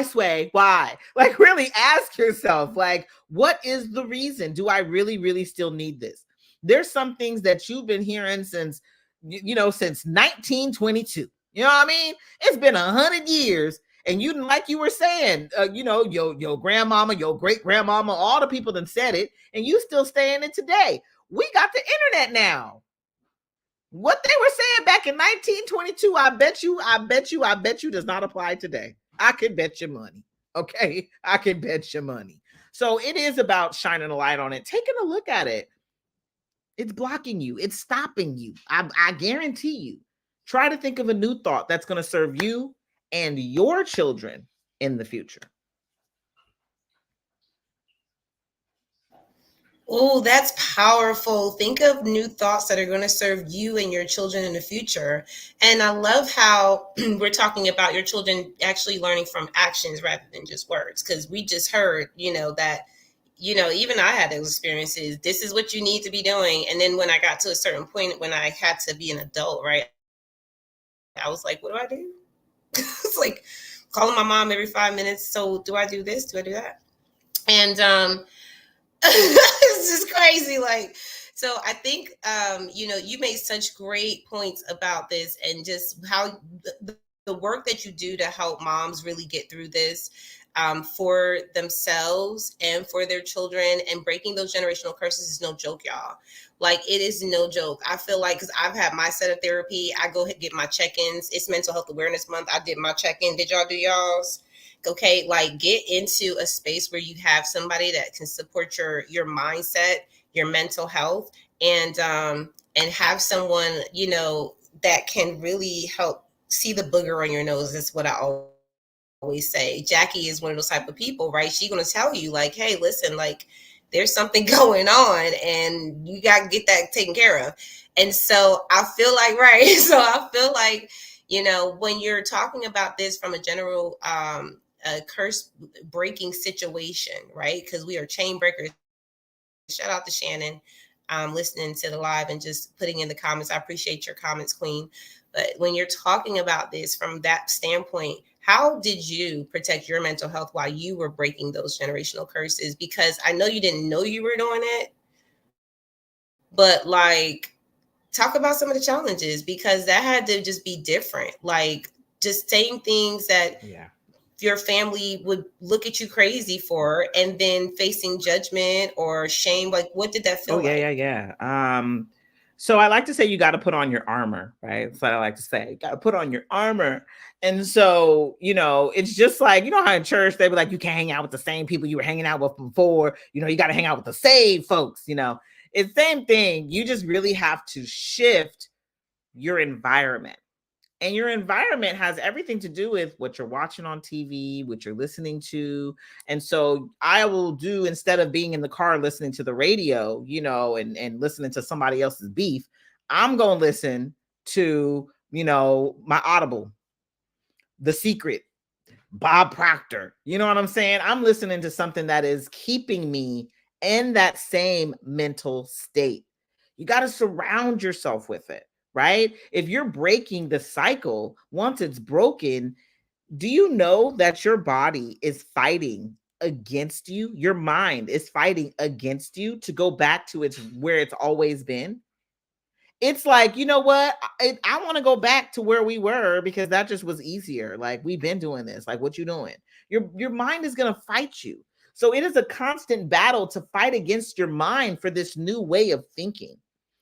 B: Sway, why? Like, really ask yourself, like, what is the reason? Do I really still need this? There's some things that you've been hearing since, you know, since 1922. You know what I mean? It's been 100 years. And you, like you were saying, you know, your grandmama, your great grandmama, all the people that said it, and you still saying it today. We got the internet now. What they were saying back in 1922, I bet you does not apply today. I could bet you money. Okay, I can bet you money. So it is about shining a light on it, taking a look at it. It's blocking you. It's stopping you. I guarantee you. Try to think of a new thought that's going to serve you and your children in the future.
A: Oh, that's powerful. Think of new thoughts that are going to serve you and your children in the future. And I love how we're talking about your children actually learning from actions rather than just words. Because we just heard, that, even I had those experiences. This is what you need to be doing. And then when I got to a certain point, when I had to be an adult, right, I was like, what do I do? It's like calling my mom every 5 minutes. So do I do this? Do I do that? And it's just crazy. Like, so I think, you made such great points about this and just how the work that you do to help moms really get through this, for themselves and for their children, and breaking those generational curses is no joke, y'all. Like, it is no joke. I feel like, because I've had my set of therapy, I go get my check-ins. It's Mental Health Awareness Month. I did my check-in. Did y'all do y'all's? Okay, like, get into a space where you have somebody that can support your mindset, your mental health, and have someone, that can really help see the booger on your nose. That's what I always say. Jacqui is one of those type of people, right? She's gonna tell you, like, hey, listen, like, there's something going on and you gotta get that taken care of. And so I feel like, right. So I feel like, when you're talking about this from a general curse breaking situation, right? Because we are chain breakers. Shout out to Shannon, listening to the live and just putting in the comments. I appreciate your comments, Queen. But when you're talking about this from that standpoint, how did you protect your mental health while you were breaking those generational curses? Because I know you didn't know you were doing it, but like, talk about some of the challenges, because that had to just be different. Like, just saying things that
B: Yeah.
A: your family would look at you crazy for, and then facing judgment or shame. Like, what did that feel
B: Oh yeah,
A: like?
B: yeah, yeah. So I like to say you got to put on your armor, right? That's what I like to say. Got to put on your armor. And so, it's just like, how in church they be like, you can't hang out with the same people you were hanging out with before. You got to hang out with the saved folks. It's the same thing. You just really have to shift your environment. And your environment has everything to do with what you're watching on TV, what you're listening to. And so I will do, instead of being in the car listening to the radio, and listening to somebody else's beef, I'm going to listen to, my Audible, The Secret, Bob Proctor. You know what I'm saying? I'm listening to something that is keeping me in that same mental state. You got to surround yourself with it, right? If you're breaking the cycle, once it's broken, do you know that your body is fighting against you? Your mind is fighting against you to go back to where it's always been. It's like, you know what? I want to go back to where we were because that just was easier. Like, we've been doing this. Like, what you doing? Your mind is going to fight you. So it is a constant battle to fight against your mind for this new way of thinking.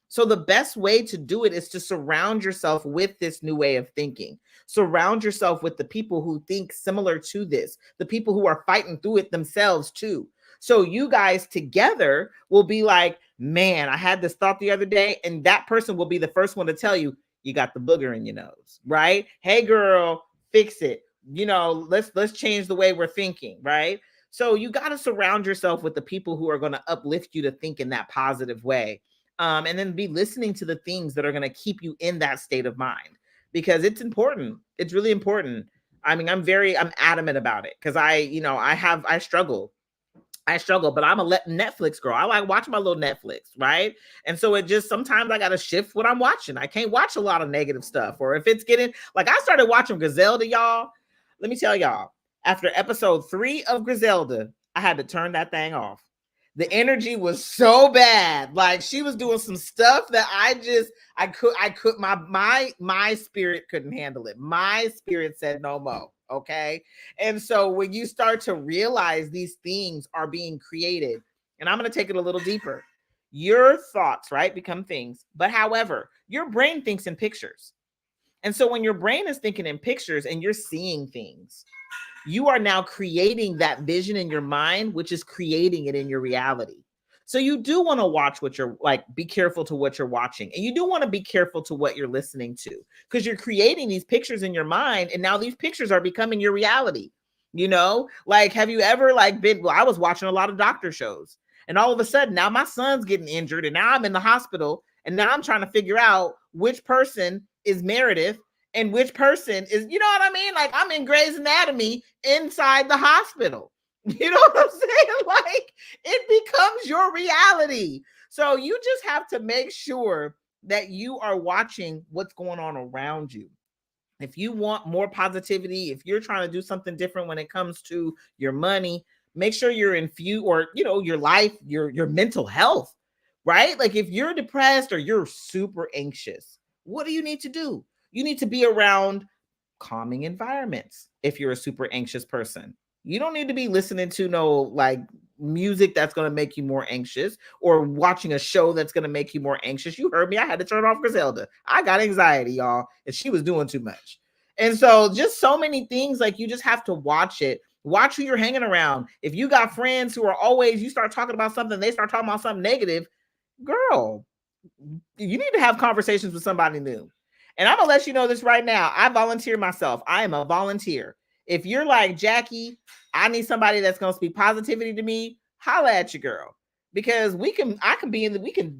B: So the best way to do it is to surround yourself with this new way of thinking. Surround yourself with the people who think similar to this, the people who are fighting through it themselves too. So you guys together will be like, man, I had this thought the other day, and that person will be the first one to tell you, you got the booger in your nose, right? Hey girl, fix it. Let's change the way we're thinking, right? So you got to surround yourself with the people who are going to uplift you to think in that positive way. And then be listening to the things that are going to keep you in that state of mind, because it's important. It's really important. I mean, I'm adamant about it because I struggle, but I'm a Netflix girl. I like watching my little Netflix, right? And so it just, sometimes I got to shift what I'm watching. I can't watch a lot of negative stuff. Or if it's getting, like, I started watching Griselda, y'all. Let me tell y'all, after episode 3 of Griselda, I had to turn that thing off. The energy was so bad. Like, she was doing some stuff that my spirit couldn't handle it. My spirit said no more. Okay. And so when you start to realize these things are being created, and I'm going to take it a little deeper, your thoughts, right, become things. But however, your brain thinks in pictures. And so when your brain is thinking in pictures and you're seeing things, you are now creating that vision in your mind, which is creating it in your reality. So you do want to watch what you're like, be careful to what you're watching. And you do want to be careful to what you're listening to, because you're creating these pictures in your mind. And now these pictures are becoming your reality. Like, have you ever like been, well, I was watching a lot of doctor shows. And all of a sudden, now my son's getting injured, and now I'm in the hospital, and now I'm trying to figure out which person is Meredith and which person is, you know what I mean? Like, I'm in Grey's Anatomy inside the hospital. You know what I'm saying? Like, it becomes your reality. So you just have to make sure that you are watching what's going on around you. If you want more positivity, if you're trying to do something different when it comes to your money, make sure you're or your life, your mental health, right? Like, if you're depressed or you're super anxious, what do you need to do? You need to be around calming environments. If you're a super anxious person, you don't need to be listening to no like music that's going to make you more anxious, or watching a show that's going to make you more anxious. You heard me. I had to turn off Griselda. I got anxiety, y'all, and she was doing too much. And so just so many things, like, you just have to watch it. Watch who you're hanging around. If you got friends who are always, you start talking about something, they start talking about something negative, girl, you need to have conversations with somebody new. And I'm going to let you know this right now. I volunteer myself. I am a volunteer. If you're like, Jacqui, I need somebody that's going to speak positivity to me, holla at your girl. Because we can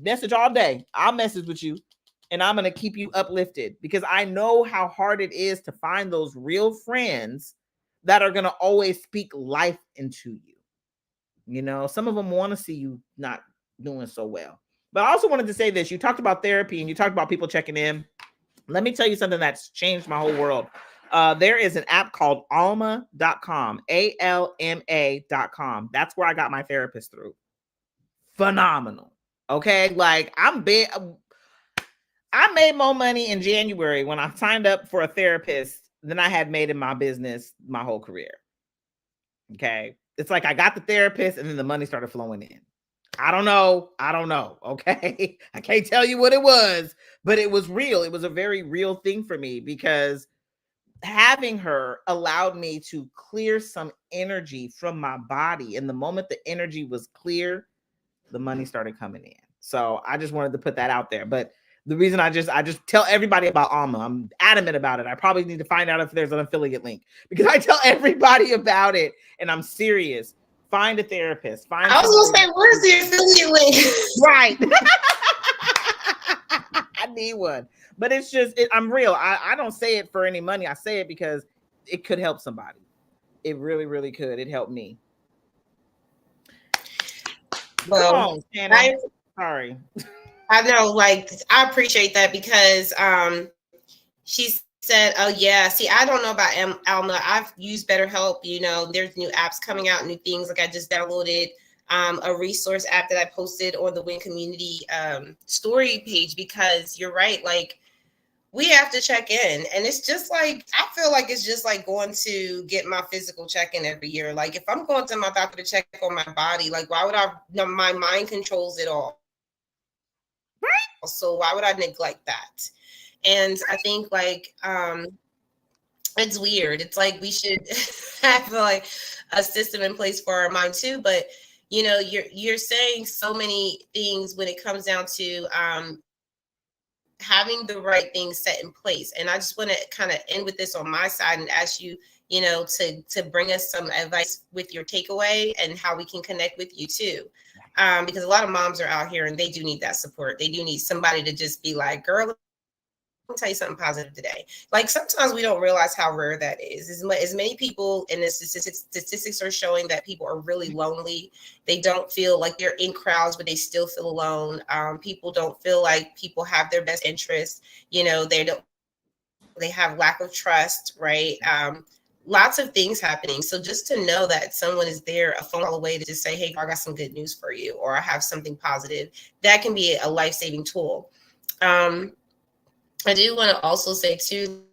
B: message all day. I'll message with you, and I'm going to keep you uplifted, because I know how hard it is to find those real friends that are going to always speak life into you. You know, some of them want to see you not doing so well. But I also wanted to say this. You talked about therapy, and you talked about people checking in. Let me tell you something that's changed my whole world. There is an app called alma.com, ALMA.com. That's where I got my therapist through. Phenomenal. Okay. Like, I made more money in January when I signed up for a therapist than I had made in my business my whole career. Okay. It's like I got the therapist and then the money started flowing in. I don't know. Okay. I can't tell you what it was, but it was real. It was a very real thing for me, because having her allowed me to clear some energy from my body. And the moment the energy was clear, the money started coming in. So I just wanted to put that out there. But the reason I just tell everybody about Alma, I'm adamant about it. I probably need to find out if there's an affiliate link, because I tell everybody about it, and I'm serious. Find a therapist.
A: I was going to say, where's the affiliate link?
B: Right. I need one. But it's just, I'm real. I don't say it for any money. I say it because it could help somebody. It really, really could. It helped me.
A: Well,
B: sorry.
A: I know, like, I appreciate that, because she said, oh yeah, see, I don't know about Alma. I've used BetterHelp. You know, there's new apps coming out, new things. Like, I just downloaded a resource app that I posted on the Win Community story page, because you're right. Like, we have to check in. And it's just like, I feel like it's just like going to get my physical check-in every year. Like, if I'm going to my doctor to check on my body, like, why would my mind controls it all. Right. So why would I neglect that? And I think, like, it's weird. It's like we should have like a system in place for our mind too. But, you know, you're saying so many things when it comes down to having the right things set in place. And I just want to kind of end with this on my side and ask you, you know, to bring us some advice with your takeaway and how we can connect with you too. Because a lot of moms are out here and they do need that support. They do need somebody to just be like, girl, let me tell you something positive today. Like, sometimes we don't realize how rare that is. As many people, and the statistics are showing that people are really lonely. They don't feel like they're in crowds, but they still feel alone. People don't feel like people have their best interests. You know, they have lack of trust, right? Lots of things happening. So just to know that someone is there a phone call away to just say, hey, I got some good news for you, or I have something positive, that can be a life-saving tool. I do want to also say too,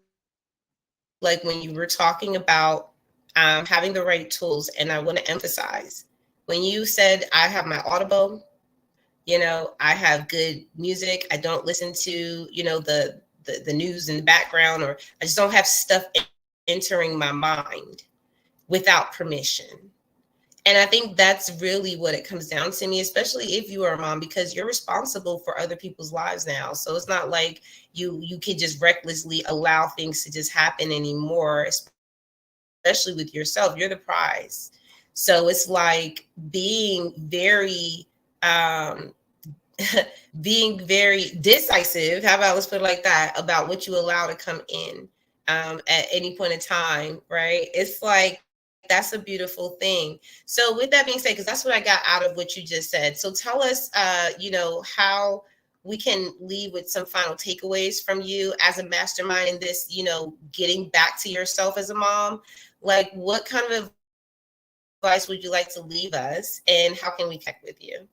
A: like, when you were talking about having the right tools, and I want to emphasize, when you said, I have my Audible, you know, I have good music. I don't listen to, you know, the news in the background, or I just don't have stuff entering my mind without permission. And I think that's really what it comes down to me, especially if you are a mom, because you're responsible for other people's lives now. So it's not like you can just recklessly allow things to just happen anymore, especially with yourself. You're the prize. So it's like being very um being very decisive. How about, let's put it like that, about what you allow to come in at any point in time, right? It's like that's a beautiful thing. So with that being said, because that's what I got out of what you just said. So tell us, how we can leave with some final takeaways from you as a mastermind in this, getting back to yourself as a mom. Like, what kind of advice would you like to leave us, and how can we connect with you?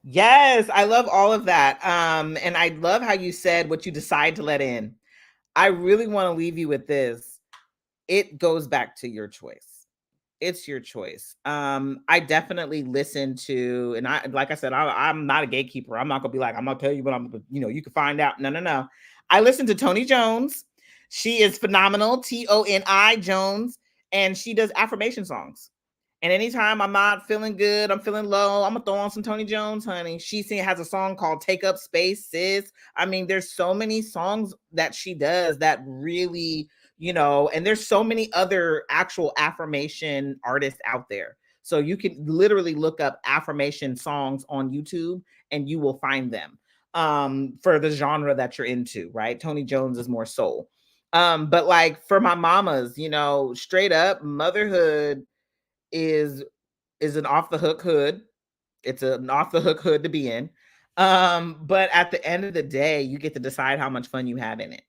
B: Yes, I love all of that. And I love how you said what you decide to let in. I really want to leave you with this. It goes back to your choice. It's your choice. I definitely listen to, and I, like I said, I'm not a gatekeeper. I'm not gonna be like, I'm gonna tell you what I'm, you can find out. No, no, no. I listen to Toni Jones. She is phenomenal. Toni Jones, and she does affirmation songs. And anytime I'm not feeling good, I'm feeling low, I'm gonna throw on some Toni Jones, honey. Has a song called "Take Up Space, Sis." I mean, there's so many songs that she does that really, and there's so many other actual affirmation artists out there. So you can literally look up affirmation songs on YouTube and you will find them for the genre that you're into, right? Toni Jones is more soul. But like for my mamas, straight up motherhood is an off the hook hood. It's an off the hook hood to be in. But at the end of the day, you get to decide how much fun you have in it.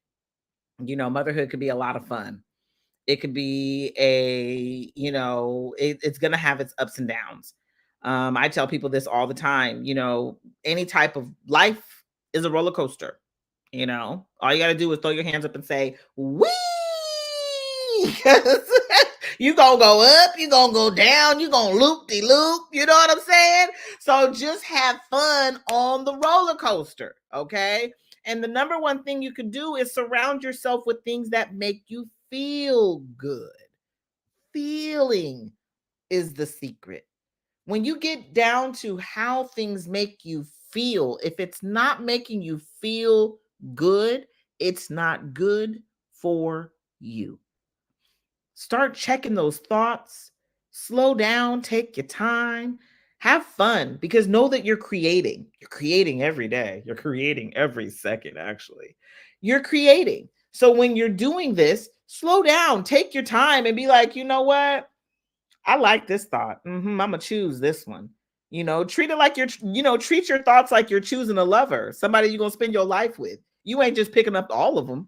B: Motherhood could be a lot of fun. It could be it's going to have its ups and downs. I tell people this all the time, any type of life is a roller coaster. All you got to do is throw your hands up and say, wee! You gonna go up, you gonna go down, you gonna loop-de-loop, you know what I'm saying? So just have fun on the roller coaster, okay? And the number one thing you can do is surround yourself with things that make you feel good. Feeling is the secret. When you get down to how things make you feel, if it's not making you feel good, it's not good for you. Start checking those thoughts. Slow down, take your time, have fun, because know that you're creating. You're creating every day. You're creating every second, actually. You're creating. So when you're doing this, slow down, take your time and be like, you know what? I like this thought. I'm going to choose this one. Treat it like treat your thoughts like you're choosing a lover, somebody you're going to spend your life with. You ain't just picking up all of them.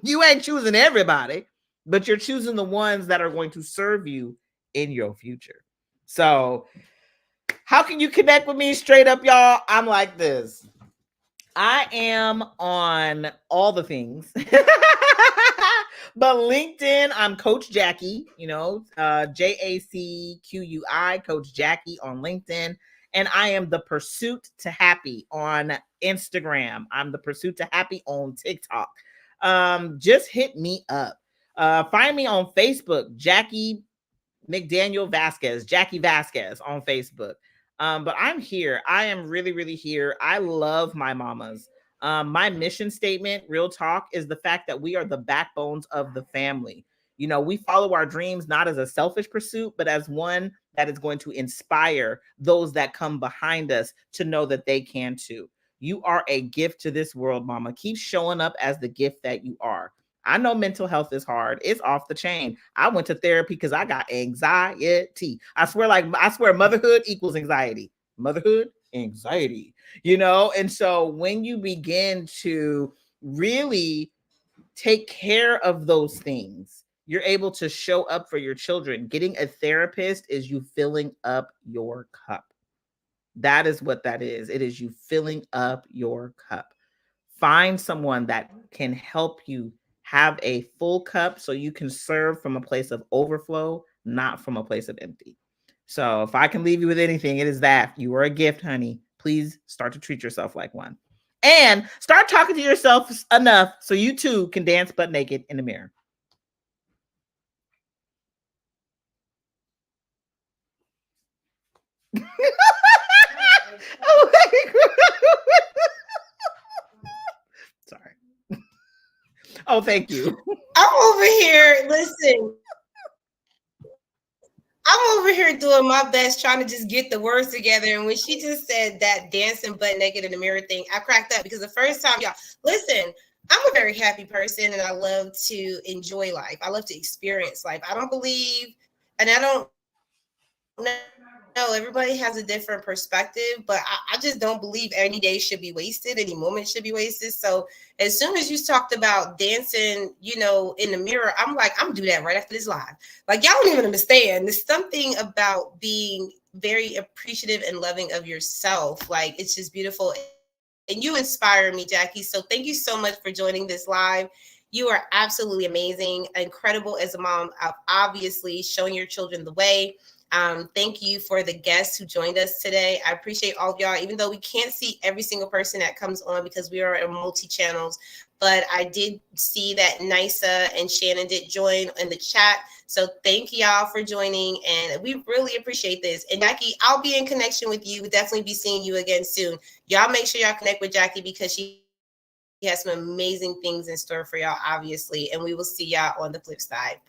B: You ain't choosing everybody, but you're choosing the ones that are going to serve you in your future. So, how can you connect with me straight up, y'all? I'm like this. I am on all the things. But LinkedIn, I'm Coach Jacqui, JACQUI, Coach Jacqui on LinkedIn. And I am the Pursuit to Happy on Instagram. I'm the Pursuit to Happy on TikTok. Just hit me up. Find me on Facebook, Jacqui McDaniel Vasquez, Jacqui Vasquez on Facebook. But I'm here. I am really, really here. I love my mamas. My mission statement, real talk, is the fact that we are the backbones of the family. We follow our dreams not as a selfish pursuit, but as one that is going to inspire those that come behind us to know that they can too. You are a gift to this world, mama. Keep showing up as the gift that you are. I know mental health is hard. It's off the chain. I went to therapy because I got anxiety. I swear motherhood equals anxiety. Motherhood, anxiety, And so when you begin to really take care of those things, you're able to show up for your children. Getting a therapist is you filling up your cup. That is what that is. It is you filling up your cup. Find someone that can help you have a full cup so you can serve from a place of overflow, not from a place of empty. So if I can leave you with anything, it is that you are a gift, honey. Please start to treat yourself like one. And start talking to yourself enough so you too can dance butt naked in the mirror. Oh my God. Sorry. Oh, thank you.
A: I'm over here. Listen, I'm over here doing my best trying to just get the words together. And when she just said that dancing butt naked in the mirror thing, I cracked up because the first time, y'all, listen, I'm a very happy person and I love to enjoy life. I love to experience life. I don't believe, and I don't know, everybody has a different perspective, but I just don't believe any day should be wasted, any moment should be wasted. So as soon as you talked about dancing, in the mirror, I'm like, I'm do that right after this live. Like, y'all don't even understand. There's something about being very appreciative and loving of yourself. Like, it's just beautiful. And you inspire me, Jacqui. So thank you so much for joining this live. You are absolutely amazing, incredible as a mom, obviously showing your children the way. Thank you for the guests who joined us today. I appreciate all of y'all, even though we can't see every single person that comes on because we are in multi-channels. But I did see that Nisa and Shannon did join in the chat. So thank y'all for joining. And we really appreciate this. And Jacqui, I'll be in connection with you. We'll definitely be seeing you again soon. Y'all make sure y'all connect with Jacqui because she has some amazing things in store for y'all, obviously. And we will see y'all on the flip side. Bye, y'all.